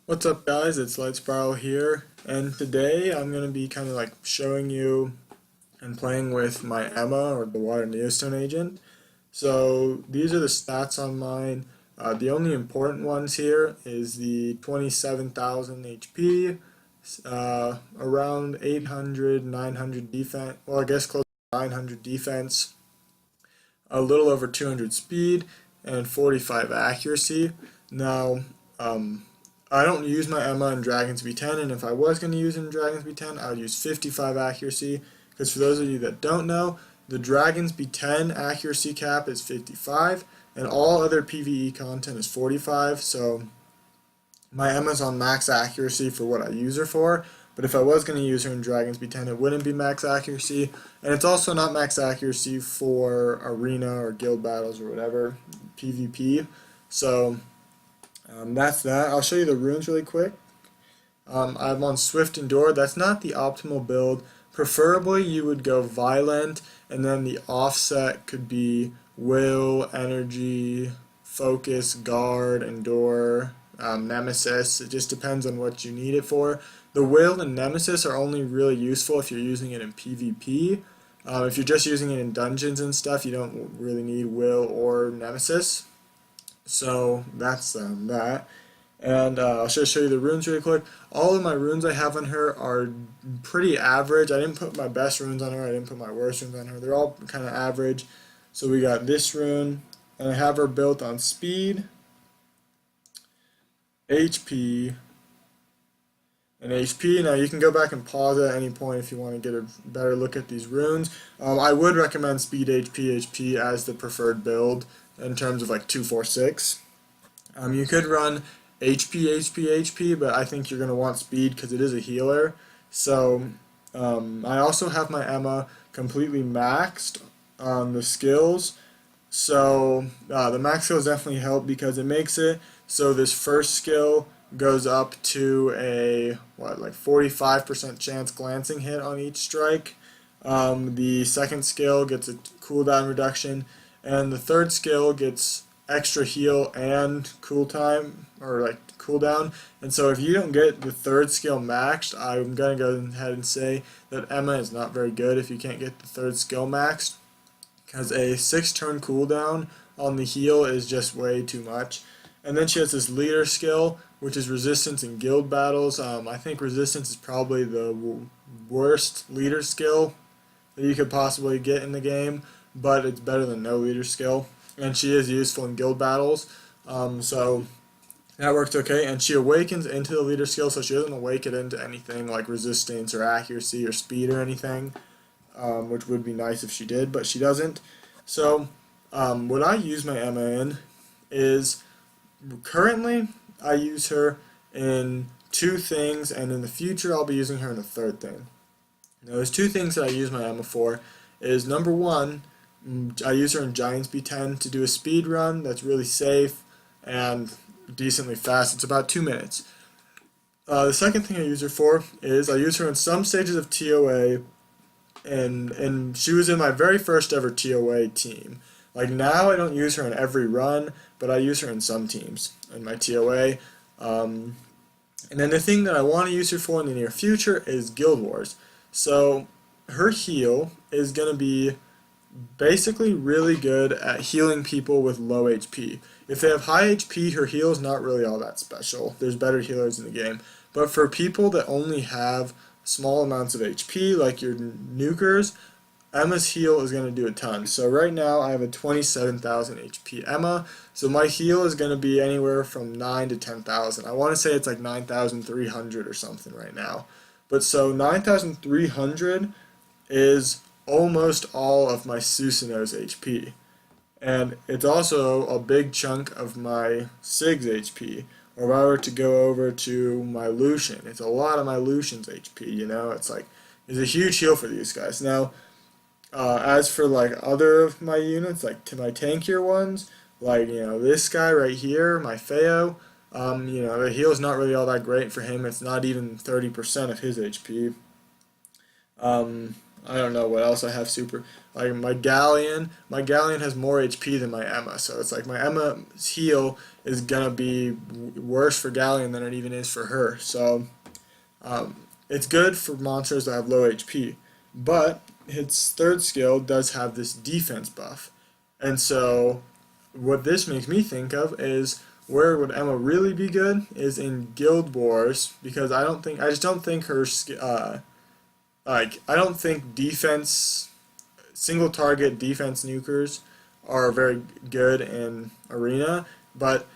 What's up guys, it's Light Spiral here, and today I'm going to be kind of like showing you and playing with my Emma, or the Water Neostone agent. So these are the stats on mine. The only important ones here is the 27,000 HP, around 800, 900 defense, well I guess close to 900 defense, a little over 200 speed, and 45 accuracy. Now, um, I don't use my Emma in Dragons V10, and if I was going to use it in Dragons V10, I would use 55 accuracy, because for those of you that don't know, the Dragons V10 accuracy cap is 55, and all other PvE content is 45, so my Emma's on max accuracy for what I use her for, but if I was going to use her in Dragons B10, it wouldn't be max accuracy, and it's also not max accuracy for arena or guild battles or whatever, PvP. So that's that. I'll show you the runes really quick. I'm on Swift Endure. That's not the optimal build. Preferably you would go Violent, and then the offset could be Will, Energy, Focus, Guard, Endure, Nemesis. It just depends on what you need it for. The Will and Nemesis are only really useful if you're using it in PvP. If you're just using it in dungeons and stuff, you don't really need Will or Nemesis. So that's that. And I'll just show you the runes really quick. All of my runes I have on her are pretty average. I didn't put my best runes on her. I didn't put my worst runes on her. They're all kind of average. So we got this rune, and I have her built on speed, HP, and HP. Now you can go back and pause at any point if you want to get a better look at these runes. I would recommend speed, HP as the preferred build in terms of like 246. You could run HP, but I think you're going to want speed because it is a healer. So I also have my Emma completely maxed on the skills. So the max skills definitely help because it makes it so this first skill goes up to a like 45% chance glancing hit on each strike. The second skill gets a cooldown reduction, and the third skill gets extra heal and cool time, or like cooldown. And so if you don't get the third skill maxed, I'm gonna go ahead and say that Emma is not very good if you can't get the third skill maxed, because a 6-turn cooldown on the heal is just way too much. And then she has this leader skill, which is resistance in guild battles. I think resistance is probably the worst leader skill that you could possibly get in the game, but it's better than no leader skill. And she is useful in guild battles, so that works okay. And she awakens into the leader skill, so she doesn't awaken into anything like resistance or accuracy or speed or anything, which would be nice if she did, but she doesn't. So what I use my Emma in is, currently I use her in 2 things, and in the future I'll be using her in a 3rd thing. Now there's 2 things that I use my Emma for. Is number 1, I use her in Giants B10 to do a speed run that's really safe and decently fast. It's about 2 minutes. The second thing I use her for is I use her in some stages of TOA, and she was in my very first ever TOA team. Like now I don't use her in every run, but I use her in some teams in my TOA. And then the thing that I want to use her for in the near future is Guild Wars. So her heal is going to be basically really good at healing people with low HP. If they have high HP, her heal is not really all that special. There's better healers in the game. But for people that only have small amounts of HP, like your nukers, Emma's heal is going to do a ton. So right now I have a 27,000 HP Emma, so my heal is going to be anywhere from 9 to 10,000. I want to say it's like 9,300 or something right now. But so 9,300 is almost all of my Susanoo's HP. And it's also a big chunk of my Sig's HP. Or if I were to go over to my Lucian, it's a lot of my Lucian's HP, you know? It's like, it's a huge heal for these guys. Now, as for like other of my units, like to my tankier ones, like, you know, this guy right here, my Feo, you know, the heal's not really all that great for him. It's not even 30% of his HP. I don't know what else I have super. Like my Galleon has more HP than my Emma, so it's like my Emma's heal is gonna be worse for Galleon than it even is for her. So it's good for monsters that have low HP, but its third skill does have this defense buff, and so what this makes me think of is where would Emma really be good is in Guild Wars, because I just don't think her I don't think defense, single target defense nukers are very good in Arena, but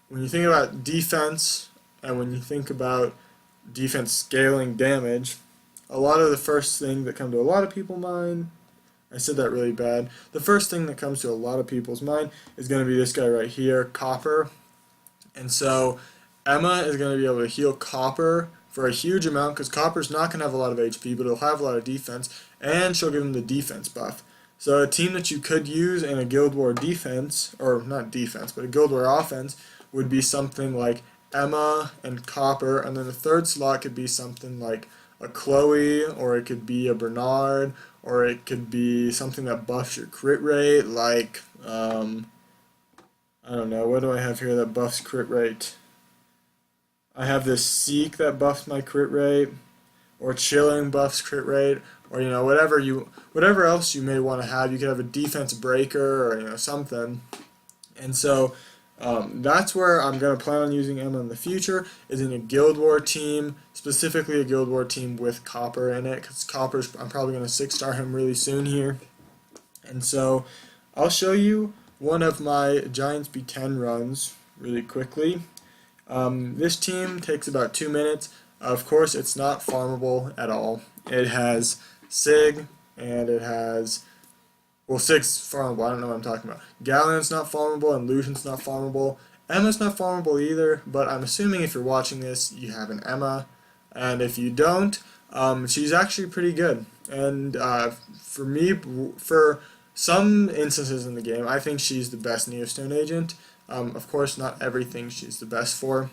when you think about defense and when you think about defense scaling damage, a lot of the first thing that come to a lot of people's mind, I said that really bad, the first thing that comes to a lot of people's mind is going to be this guy right here, Copper. And so Emma is going to be able to heal Copper for a huge amount, because Copper's not going to have a lot of HP, but it'll have a lot of defense, and she'll give him the defense buff. So a team that you could use in a Guild War defense, or not defense, but a Guild War offense, would be something like Emma and Copper, and then the third slot could be something like a Chloe, or it could be a Bernard, or it could be something that buffs your crit rate, like, I don't know, what do I have here that buffs crit rate? I have this Seek that buffs my crit rate, or Chilling buffs crit rate, or whatever else you may want to have. You could have a defense breaker, or something. And so that's where I'm going to plan on using Emma in the future, is in a Guild War team, specifically a Guild War team with Copper in it, because I'm probably going to 6-star him really soon here. And so I'll show you one of my Giants B10 runs really quickly. This team takes about 2 minutes. Of course, it's not farmable at all. It has Sig, and it has, well, Sig's farmable, I don't know what I'm talking about. Galleon's not farmable, and Lucian's not farmable. Emma's not farmable either, but I'm assuming if you're watching this, you have an Emma, and if you don't, she's actually pretty good. And for me, for some instances in the game, I think she's the best Neostone agent. Of course, not everything she's the best for.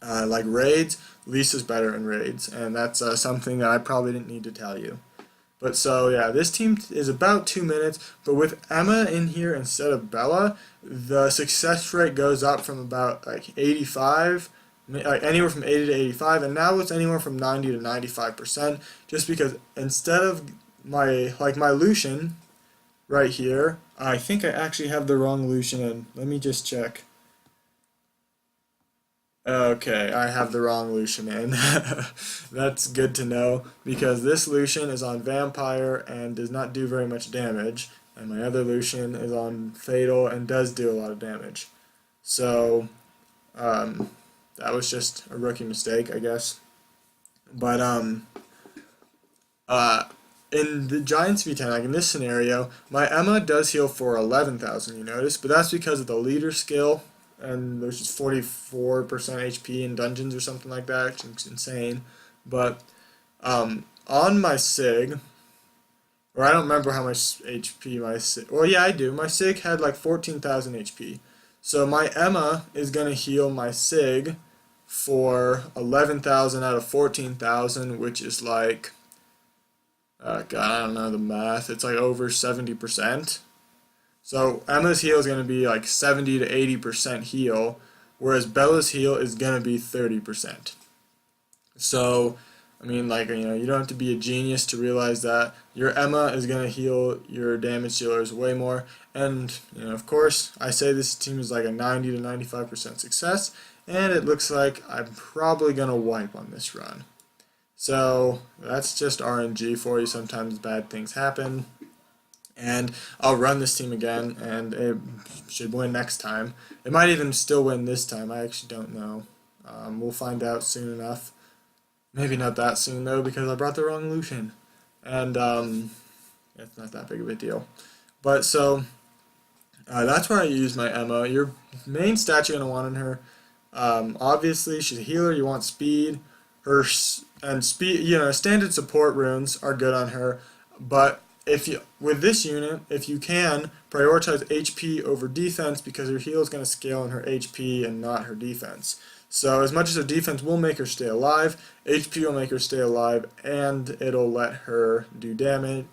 Like raids, Lisa's better in raids, and that's something that I probably didn't need to tell you. But so yeah, this team is about 2 minutes, but with Emma in here instead of Bella, the success rate goes up from about like 85, like anywhere from 80 to 85, and now it's anywhere from 90 to 95%, just because instead of my Lucian right here, I think I actually have the wrong Lucian in. Let me just check. Okay, I have the wrong Lucian in. That's good to know, because this Lucian is on Vampire and does not do very much damage, and my other Lucian is on Fatal and does do a lot of damage. So, that was just a rookie mistake, I guess. But, in the Giants V10, like in this scenario, my Emma does heal for 11,000, you notice, but that's because of the leader skill, and there's just 44% HP in dungeons or something like that, which is insane. But on my Sig, or I don't remember how much HP my Sig, well yeah I do, my Sig had like 14,000 HP. So my Emma is going to heal my Sig for 11,000 out of 14,000, which is like, God, I don't know the math, it's like over 70%. So Emma's heal is going to be like 70 to 80% heal, whereas Bella's heal is going to be 30%. So, I mean, like, you don't have to be a genius to realize that your Emma is going to heal your damage dealers way more. And, of course, I say this team is like a 90 to 95% success, and it looks like I'm probably going to wipe on this run. So, that's just RNG for you. Sometimes bad things happen. And I'll run this team again, and it should win next time. It might even still win this time. I actually don't know. We'll find out soon enough. Maybe not that soon, though, because I brought the wrong Lucian. And it's not that big of a deal. But so, that's where I use my Emma. Your main stat you're going to want in her, obviously, she's a healer. You want speed. Standard support runes are good on her, but with this unit, if you can, prioritize HP over defense, because her heal is going to scale in her HP and not her defense. So as much as her defense will make her stay alive, HP will make her stay alive, and it'll let her do damage,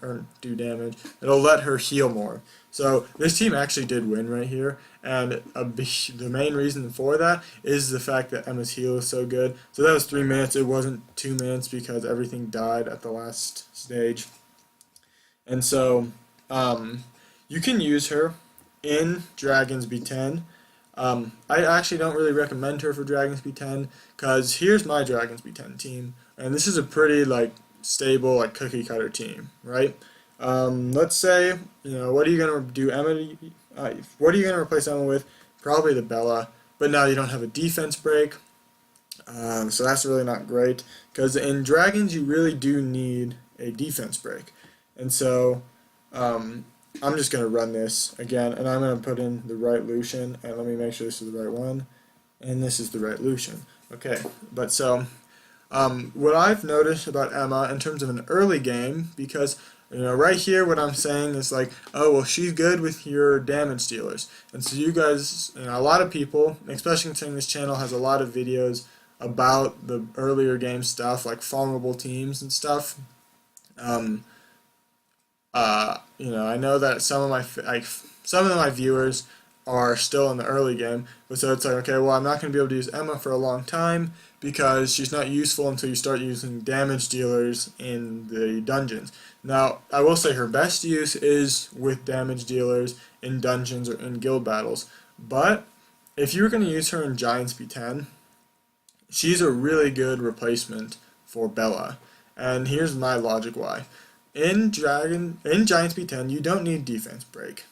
It'll let her heal more. So this team actually did win right here, and the main reason for that is the fact that Emma's heal is so good. So that was 3 minutes. It wasn't 2 minutes because everything died at the last stage. And so you can use her in Dragons B10. I actually don't really recommend her for Dragons B10 because here's my Dragons B10 team, and this is a pretty stable cookie cutter team, right? Let's say what are you gonna do, Emma? What are you gonna replace Emma with? Probably the Bella, but now you don't have a defense break, so that's really not great because in Dragons you really do need a defense break, and so I'm just going to run this again, and I'm going to put in the right Lucian, and let me make sure this is the right one, and this is the right Lucian. Okay, but so what I've noticed about Emma in terms of an early game, because right here what I'm saying is oh well, she's good with your damage dealers, and so you guys, a lot of people, especially considering this channel has a lot of videos about the earlier game stuff like vulnerable teams and stuff. I know that some of my viewers are still in the early game, but so it's okay, well, I'm not going to be able to use Emma for a long time because she's not useful until you start using damage dealers in the dungeons. Now, I will say her best use is with damage dealers in dungeons or in guild battles, but if you were going to use her in Giants B10, she's a really good replacement for Bella, and here's my logic why. In Giants B10, you don't need defense break.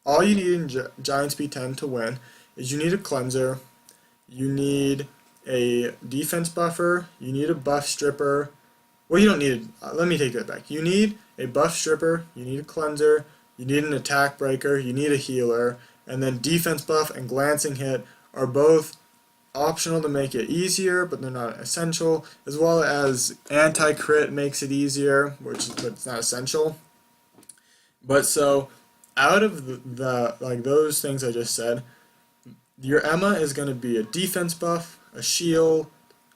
All you need in Giants B10 to win is you need a cleanser, you need a defense buffer, you need a buff stripper. Well, you don't need let me take that back. You need a buff stripper, you need a cleanser, you need an attack breaker, you need a healer, and then defense buff and glancing hit are both optional to make it easier, but they're not essential, as well as anti-crit makes it easier, but it's not essential. But so out of the those things I just said, your Emma is going to be a defense buff, a shield,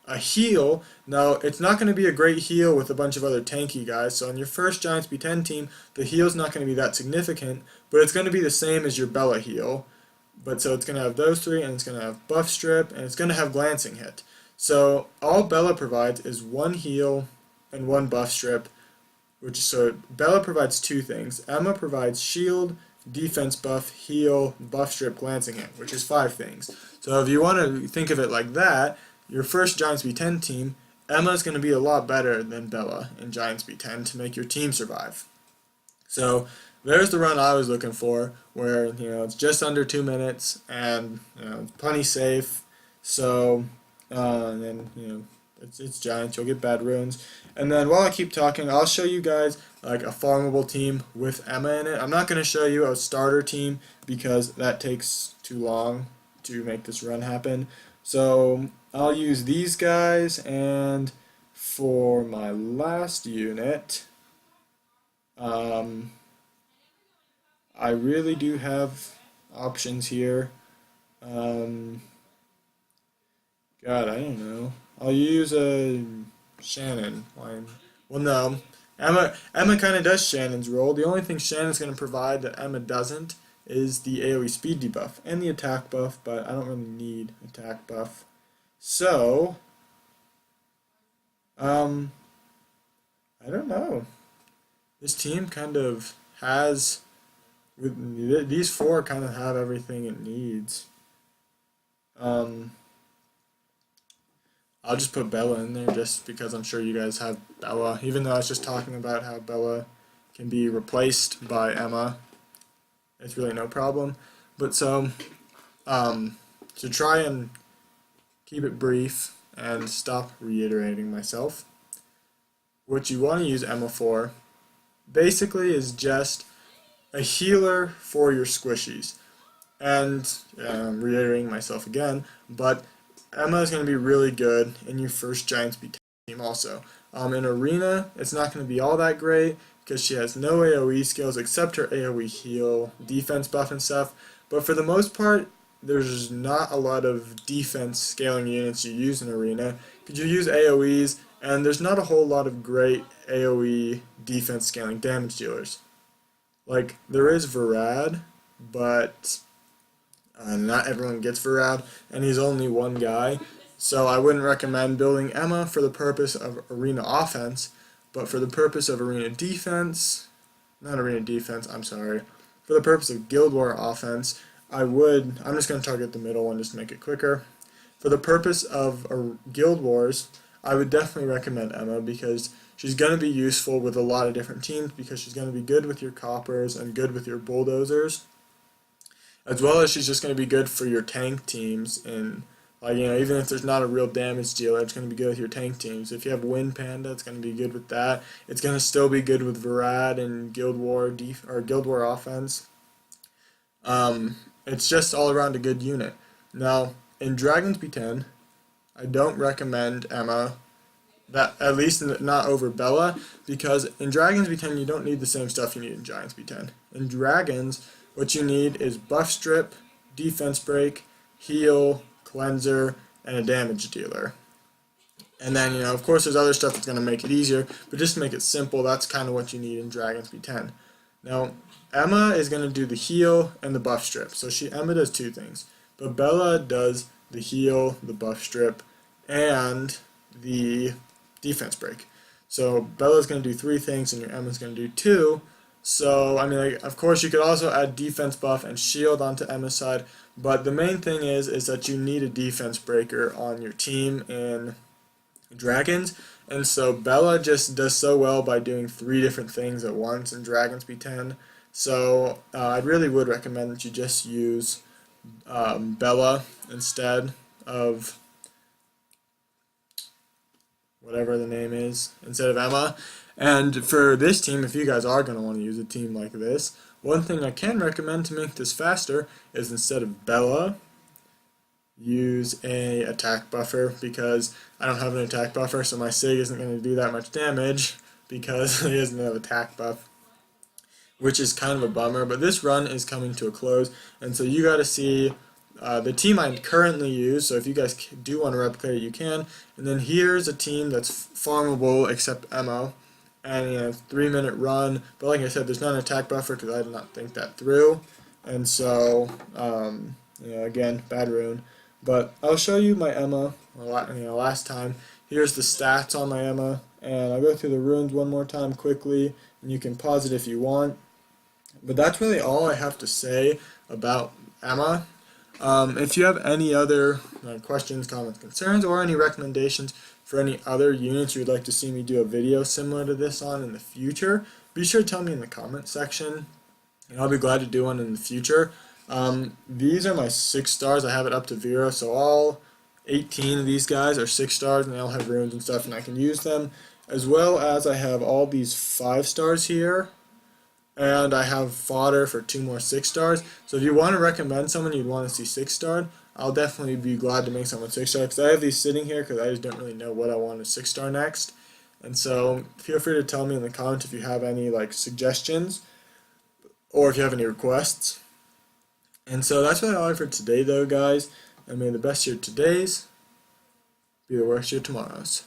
a heal. Now, it's not going to be a great heal with a bunch of other tanky guys, so on your first Giants B10 team, the heal's not going to be that significant, but it's going to be the same as your Bella heal. But so it's going to have those three, and it's going to have buff strip, and it's going to have glancing hit. So all Bella provides is one heal and one buff strip, so Bella provides two things. Emma provides shield, defense buff, heal, buff strip, glancing hit, which is 5 things. So if you want to think of it like that, your first Giants B10 team, Emma is going to be a lot better than Bella in Giants B10 to make your team survive. So there's the run I was looking for, where it's just under 2 minutes and it's plenty safe. So and then it's Giants, you'll get bad runes. And then while I keep talking, I'll show you guys a farmable team with Emma in it. I'm not going to show you a starter team because that takes too long to make this run happen. So I'll use these guys, and for my last unit, I really do have options here. God, I don't know. I'll use a Shannon. Well, no. Emma kind of does Shannon's role. The only thing Shannon's going to provide that Emma doesn't is the AoE speed debuff and the attack buff, but I don't really need attack buff. So, I don't know. This team kind of has, these 4 kind of have everything it needs. I'll just put Bella in there just because I'm sure you guys have Bella, even though I was just talking about how Bella can be replaced by Emma. It's really no problem. But so, to try and keep it brief and stop reiterating myself, what you want to use Emma for basically is just a healer for your squishies. And I'm reiterating myself again, but Emma is going to be really good in your first Giants B team also. In Arena, it's not going to be all that great because she has no AoE skills except her AoE heal, defense buff and stuff. But for the most part, there's not a lot of defense scaling units you use in Arena, because you use AoEs, and there's not a whole lot of great AoE defense scaling damage dealers. Like, there is Varad, but not everyone gets Varad, and he's only one guy. So I wouldn't recommend building Emma for the purpose of Arena offense, but for the purpose of Arena defense, not Arena defense, I'm sorry, for the purpose of Guild War offense, I'm just going to target the middle one just to make it quicker. For the purpose of Guild Wars, I would definitely recommend Emma, because she's going to be useful with a lot of different teams, because she's going to be good with your coppers and good with your bulldozers, as well as she's just going to be good for your tank teams. And even if there's not a real damage dealer, it's going to be good with your tank teams. If you have Wind Panda, it's going to be good with that. It's going to still be good with Varad and Guild War Guild War offense. It's just all around a good unit. Now, in Dragons B10, I don't recommend Emma, at least not over Bella, because in Dragons B10 you don't need the same stuff you need in Giants B10. In Dragons, what you need is buff strip, defense break, heal, cleanser, and a damage dealer. And then, of course there's other stuff that's going to make it easier, but just to make it simple, that's kind of what you need in Dragons B10. Now, Emma is going to do the heal and the buff strip. So Emma does two things, but Bella does the heal, the buff strip, and the defense break. So Bella's going to do three things, and your Emma's going to do two. So, of course you could also add defense buff and shield onto Emma's side, but the main thing is that you need a defense breaker on your team in Dragons, and so Bella just does so well by doing three different things at once in Dragons B10. So I really would recommend that you just use Bella instead of whatever the name is, instead of Emma. And for this team, if you guys are going to want to use a team like this, one thing I can recommend to make this faster is, instead of Bella, use a attack buffer, because I don't have an attack buffer, so my Sig isn't going to do that much damage because he doesn't have attack buff, which is kind of a bummer. But this run is coming to a close, and so you got to see the team I currently use. So if you guys do want to replicate it, you can. And then here's a team that's farmable except Emma, and 3-minute run. But like I said, there's not an attack buffer because I did not think that through, and so again, bad rune. But I'll show you my Emma last time. Here's the stats on my Emma, and I'll go through the runes one more time quickly, and you can pause it if you want. But that's really all I have to say about Emma. If you have any other questions, comments, concerns, or any recommendations for any other units you'd like to see me do a video similar to this on in the future, be sure to tell me in the comment section, and I'll be glad to do one in the future. These are my 6 stars. I have it up to Vero, so all 18 of these guys are 6 stars, and they all have runes and stuff, and I can use them. As well as I have all these 5 stars here, and I have fodder for 2 more 6 stars. So if you want to recommend someone you'd want to see 6 starred, I'll definitely be glad to make someone 6 star, because I have these sitting here because I just don't really know what I want to 6 star next. And so feel free to tell me in the comments if you have any suggestions, or if you have any requests. And so that's really all for today, though, guys. And may the best year today's be the worst year tomorrow's.